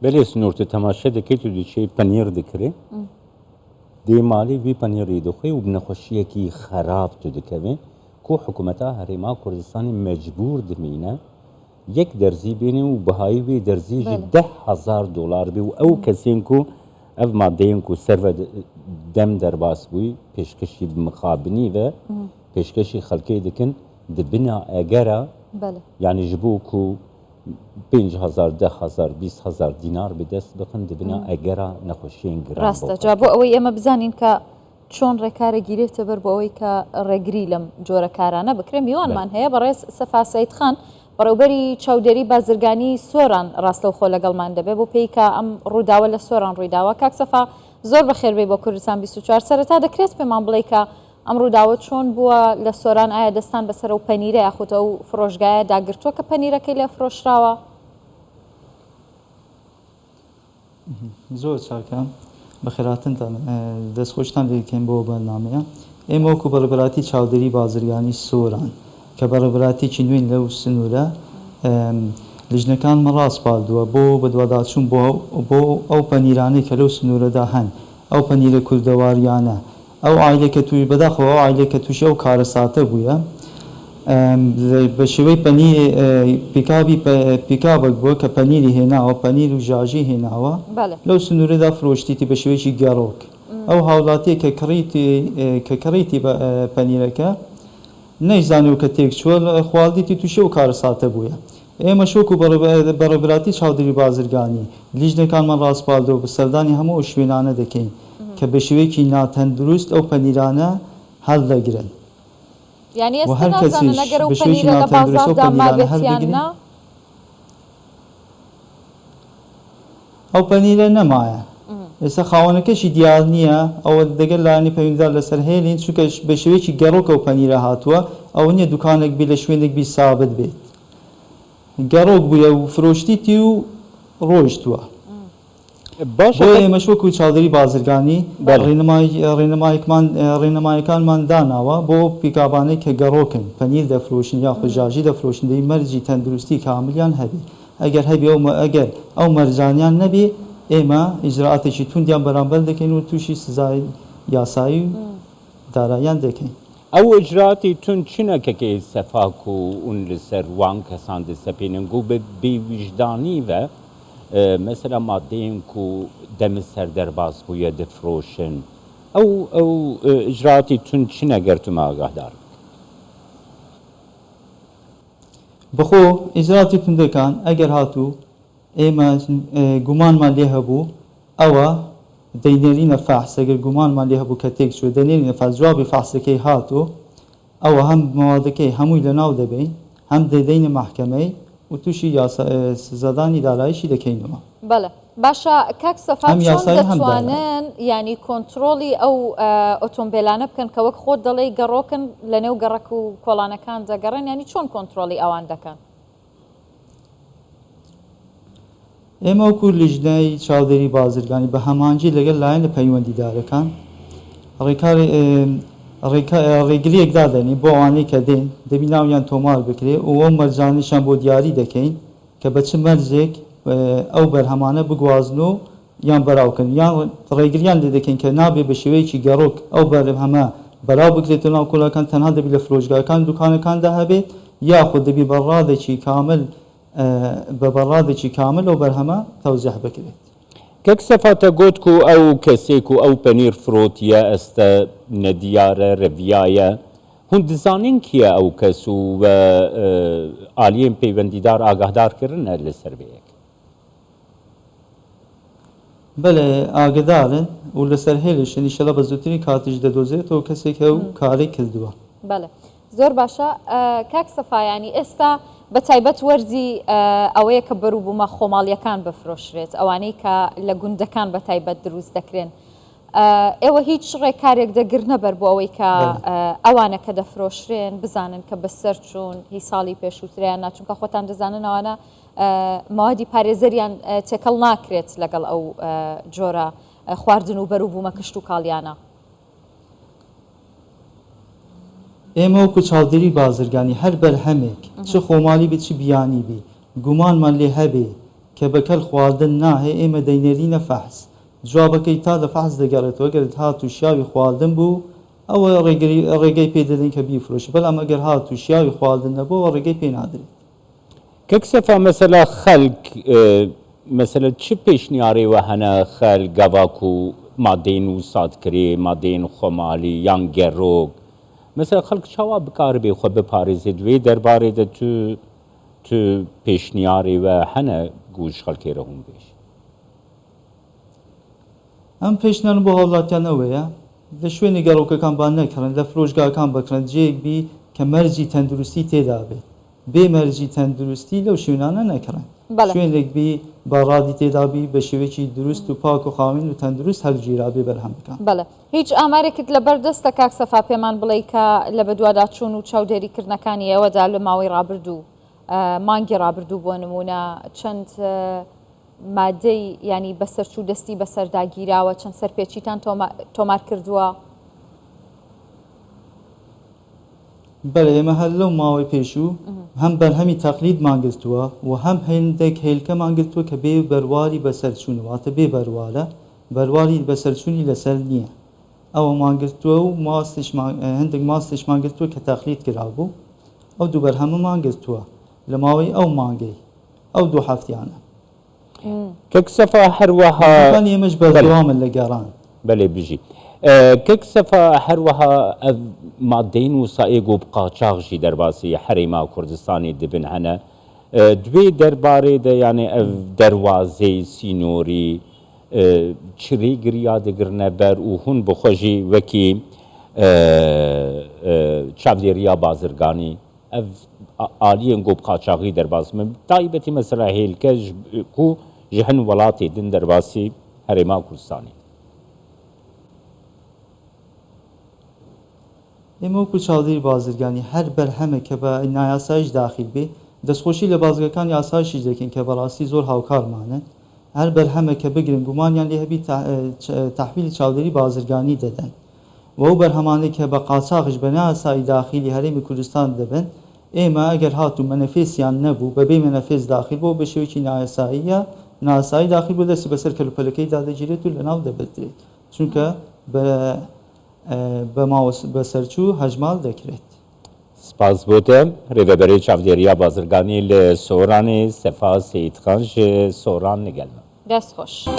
بله سنورت تماشا دکت و دیچه پنیر دکره دی مالی وی پنیری دخوی و بنخوشیه کی خراب تو دکوه کو حکومتا هریما کردستانی مجبور دمینه یک درزی بینه و بهایی وی درزی جی $10,000 بی و او کسین کو اف مادهین کو سر دم در باس بوی پیشکشی مخابنی و پیشکشی خلقی دکن دبنا اگره یعنی جبو کو 5,000 10,000 20,000 دینار به دست بخن دبنا اگره نخوشین گرام راسته جابو اوی اما بزانین که چۆن ڕێکارە گیرێتە بەر بۆ ئەوەی کە ڕێگری لەم جۆرە کارانە بکرێ میوانمان هەیە بەڕێز سەفا سەید خان بەڕێوبەری چاودێری بازرگانی سۆران ڕاستەوخۆ لەگەڵمان دەبێت بۆ پێی کە ئەم ڕووداوە لە سۆران ڕوویداوە کاک سەفا زۆر بەخێربێ بۆ کوردستان 24 سەرەتا دەکرێت پێمان بڵێ کە ئەم ڕووداوە چۆن بووە لە سۆران ئایا دەستان بەسەر و پەنیرە یاخود ئەو فرۆشگایە داگرتووە کە پەنیرەکەی لێ فرۆشراوە زۆر چاکە بەخێراتنتان دەستخۆشتان لێکەین بۆ بەرنامەیە ئێمە وەکو بەڕێبەراتی چاودێری بازرگانی سۆران کە بەڕێبەراتێکی نوێن لەو سنوورە لیژنەکانمە ڕاست پاردووە بۆ بەدواداچوون بۆ ئەو پەنیرانەی کە لەو سنوورەدا هەن ئەو پەنیرە کوردەواریانە ئەو عایلێکە توی بەداخەوە ئەو عایلێکە تووشی ئەو کارە ساتە بووە بە شێوەی پیکابێک بووە کە پەنیری هێناوە پەنیر و ژاژی هێناوە لەو سنوورەدا فرۆشتیتی بە شێوەیەکی گەڕۆک ئەو هاوڵاتەیە کە کڕیتی پەنیرەکە نەیزانێ و کە تێک چووە خواڵدیتی تووشی و کارە ساتە بووە ئێمە شۆک و بەڕێبەراتی چاودێری بازرگانی لیژنەکانمان ڕاستپاڵدەوە بە سەردانی هەموو شوێنانە دەکەین کە بە شێوەیەکی ناتەندروست ئەو پەنیرانە هەڵدەگرن یعنی ئێستا نازانن ئەگەر ئەو پەنیرە لە بازاڕدا مابێتیاننا ئەو پەنیرە نەمایە ئێستا خاوەنەکەشی دیار نییە ئەوە دەگەر لایەنی پەیوەندیدار لەسەر هێلین چونکە بە شێوەیەکی گەڕۆک ئەو پەنیرە هاتووە ئەوە نییە دوکانێک بێ لە شوێنێک بی سابت بێت گەڕۆک بووە و فرۆشتیتی و ڕۆیشتووە بۆ ئێمەش وەکو چاودێری بازرگانی ڕێنەمایەکانمان داناوە بۆ پیکابانەی کە گەڕۆکن پەنیر دەفرۆشن یاخود ژاژی دەفرۆشن دەی مەرجی تەندروستی کاملیان هەبێ ئەگەر هەبێ ئەگەر ئەو مەرجانیان نەبێ ئێمە ئیجرعاتێکی توندیان بەرامبەر دەکەین و تووشی سزای یاسایی و داراییان دەکەین ئەو ئجراتی تون چنەکەکەی سەفاک و اون لەسەر وان کەسان دەسەپێنن و بێ ویژدانی و مثلا مادەیەن و دەمە سەر دەرباز بوویە دەفرۆشن ئەو ئجراتی تون چنەگەرتومە ئاگادار بخۆ ئیجراتی توندەکان ئەگەر هاتوو ئێمە گومانمان لێ هەبوو ئەوە دەینێرینە فەحس ئەگەر گومانمان لێ هەبوو کە تێک چوە دەنێرینە فەحس جوابی فەحسەکەی هاتوو ئەوە هەم مەوادەکەی هەمووی لەناو دەبین هەم دەدەینە مەحکەمەی و تووشی سزادانی داراییشی دەکەینەوە بەڵێ باشە کاک سەفا چۆن دەتوانن ینی کۆنتترۆلی ئەو ئۆتۆمبیلانە بکەن کە وەک خۆت دەڵێ گەڕۆکن لە نێو گەڕک و کۆڵانەکان دەگەڕن ینی چۆن کۆنتترۆلی ئەوان دەکەن ئێمە وەکو لیژنەی چاودێری بازرگانی بە هەمانجی لەگەڵ لایەنە پەیوەندیدارەکان ڕێگریەکدا دەنی بۆ ئەوانەی کە دێن دەبی ناویان تۆمار بکرێ و ئەو مەرجانیشان بۆ دیاری دەکەین کە بە چ مەرجێک ئەو بەرهەمانە بگوازن و یان بەراوکەن یان ڕێگریان لێ دەکەین کە نابێ بە شێوەیەکی گەڕۆک ئەو بەرهەمە بەراو بکرێتەوە ناو کۆڵەکان تەنها دەبی لە فرۆشگاکان دوکانەکاندا هەبێت یاخود دەبی بەڕادێکی کامل بە بەڕادێکی کامل ئەو بەرهەمە تەوزیح بکرێت کەک سەفاتە گوت و ئەو کەسێک و ئەو پەنیر فرۆتیە ئەستە نەدیارە ڕەڤایە هون دزانین کیە ئەو کەس و ئالیێن پەیوەندیدار ئاگادارکردنە لەسەر بەیەک بەڵێ ئاگدارن و لەسەر هێلشن ئیشەڵا بە زووترین کاتیش دەدۆزێتەوە کەسێک و کاری کردووە بەڵێ زۆر باشە کاک سەفایانی ئێستا بە تایبەت وەرزی ئەوەیە کە بەروبوومە خۆماڵیەکان بفرۆشرێت ئەوانەی کە لە گوندەکان بە تایبەت دروست دەکرێن ئێوە هیچ ڕێکارێک دەگرنە بەر بۆ ئەوەی کە ئەوانە کە دەفرۆشرێن بزانن کە بەسەر چوون هی ساڵی پێشووتریان ناچونکە خۆتان دەزانن ئەوانە ماوەدی پارێزەریان تێکەڵ ناکرێت لەگەڵ ئەو جۆرە خواردن و بەروبوومە کشت و کاڵیانە ئێمە وەکو چاودێری بازرگانی هەر بەرهەمێک چ خۆمالی بێت چ بیانی بێ گومانمان لێ هەبێ کە بەکەل خواردن ناهێ ئێمە دەینێرینە فەحز جوابەکەی تا لە فەحز دەگەڕێتەوە گەرت هات و شیاوی خواردن بوو ئەوە ڕێگەی پێ دەدەین کە بیفرۆشی بەڵام ئەگەر هات و شیاوی خواردن نەبووە ڕێگەی پێ نادرێت ككسفة مثلا خلق مثلا چه پیشنیاری و هنه خلق گواکو مادین و ساد کری مادین خمالی یان گروگ مثلا خلق چاوا بکار بی خو بپارێزێت وێ دەربارەی ده تو پیشنیاری و هنه گوش خەڵکی ڕەهوم بێش ئەم پێشنیان بۆ هاوڵاتیان ئەوەیە لە شوێنی گەڕۆکەکان بان نەکەن لە فرۆشگاکان بکڕن جێک بی کە مەرجی تەندروستی تێدا بێت بێ مەرجی تەندروستی لەو شوێنانە نەکڕن شوێنێک بی باڕادی تێدابی بە شێوەیەکی دروست و پاک و خاوین و تەندروست هەڵگیرا بێ بەرهەمەکان بەڵێ هیچ ئامارێکت لە بەردەستە کاک سەفا پێمان بڵێ کە لە بەدواداچوون و چاودێریکردنەکانی ئێوەدا لە ماوەی ڕابردوو مانگی ڕابردوو بۆ نمونە چەند مادەی ینی بەسەرچوو دەستی بەسەرداگیراوە چەند سەرپێچیتان تۆمار کردووە بەڵێ ئێمە هەر لەو ماوەی پێشوو هەم بەرهەمی تەقلید مانگرتووە و هەم هێندێک هێلکە مانگرتووە کە بێ بەرواری بەسەرچوونەوەتە بێ بەروارە بەرواری بەسەرچوونی لەسەر نییە ئەوە مانگرتووە و هەندێک ماستش مانگرتووە کە تەقلید کرابوو ئەو دوو بەرهەمە مانگرتووە لە ماوەی ئەو مانگەی ئەو دوو هەفتیانە ككسفة هەروەها ئێمەش بەردەوامن لە گەڕان بەڵێ بژی ككسفة هەروەها مادەین و سائێگ و قاچاغژی دەرباسی حرێما کوردستانی دبن هەنە دوێ دەربارەیدا یانێ ئەv دەواازەی سینۆری چرێ گریا دەگرنە بەر و هون بخۆژی وەکی چاودێرییا بازرگانی ئەv ئالیەن گۆ قاچاغی دەرباز من تایبەتی مەسەلا هێلکە و ji hin welatê din derbasî herêma Kurdistanê ئێمە وەکو چاودێری بازرگانی هەر بەرهەمێک کە بە نایاسایش داخل بێ دەستخۆشی لە بازرگەکان یاسایشی دەکەین کە بەڕاستی زۆر هاوکارمانن هەر بەرهەمە کە بگرن گومانیان لێ هەبی تەحویلی چاودێری بازرگانی دەدەن و ئەو بەرهەمانەی کە بە قاچاغش بە نایاسایی داخلی هەرێمی کوردستان دەبن ئێمە ئەگەر هاتوو مەنەفێسیان نەبوو بەبێ مەنەفێس داخل بۆ بە شێوەیەکی نایاساییە ناسایی داخل بۆ دەستی بەسەر کەلوپەلەکەی دادەگیرێت و لەناو دەبدرێت چونکە بە سەرچوو هەژمال دەکرێت سپاس بۆتە ڕێڤەبەرەی چاودێرییا بازرگانی لە سۆرانی سەفا سەیدخان ji سۆران نگەلمە دەست خۆش